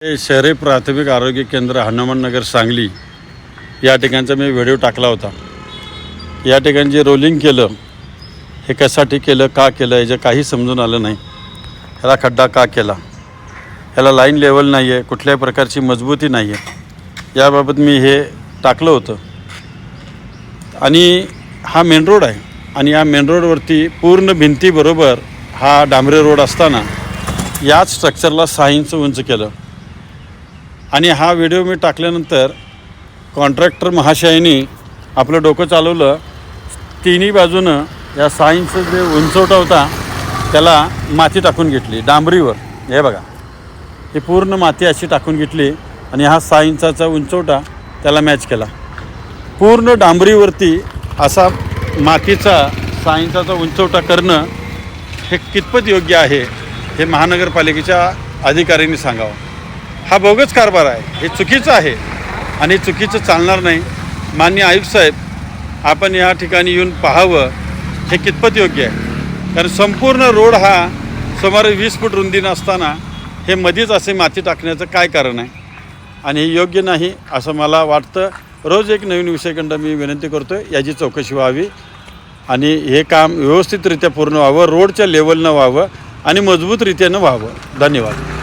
शहरी प्राथमिक आरोग्य केंद्र हनुमाननगर सांगली या ठिकाणचा मी व्हिडिओ टाकला होता। या ठिकाणी जे रोलिंग केलं हे कशासाठी केलं, का केलं याचं काही समजून आलं नाही। ह्याला खड्डा का केला, ह्याला लाईन लेवल नाही आहे, कुठल्याही प्रकारची मजबूती नाही आहे, याबाबत मी हे टाकलं होतं। आणि हा मेन रोड आहे आणि या मेन रोडवरती पूर्ण भिंतीबरोबर हा डांबरी रोड असताना याच स्ट्रक्चरला 6 इंच उंच केलं। आणि हा व्हिडिओ मी टाकल्यानंतर कॉन्ट्रॅक्टर महाशयानी आपलं डोकं चालवलं। तिन्ही बाजूनं या 6 इंच जे उंचवटा होता त्याला माती टाकून घेतली डांबरीवर। हे बघा, ही पूर्ण माती अशी टाकून घेतली आणि हा 6 इंचाचा उंचवटा त्याला मॅच केला। पूर्ण डांबरीवरती असा मातीचा 6 इंचाचा उंचवटा करणं हे कितपत योग्य आहे हे महानगरपालिकेच्या अधिकाऱ्यांनी सांगावं। हा बोगस कारभार आहे, हे चुकीचं आहे आणि चुकीचं चालणार नाही। माननीय आयुक्त साहेब, आपण या ठिकाणी येऊन पाहावं हे कितपत योग्य आहे, कारण संपूर्ण रोड हा सुमारे 20 फूट रुंदीनं असताना हे मध्येच असे माती टाकण्याचं काय कारण आहे आणि हे योग्य नाही असं मला वाटतं। रोज एक नवीन विषयखंड मी विनंती करतो आहे, याची चौकशी व्हावी आणि हे काम व्यवस्थितरित्या पूर्ण व्हावं, रोडच्या लेवलनं व्हावं आणि मजबूतरित्यानं व्हावं। धन्यवाद।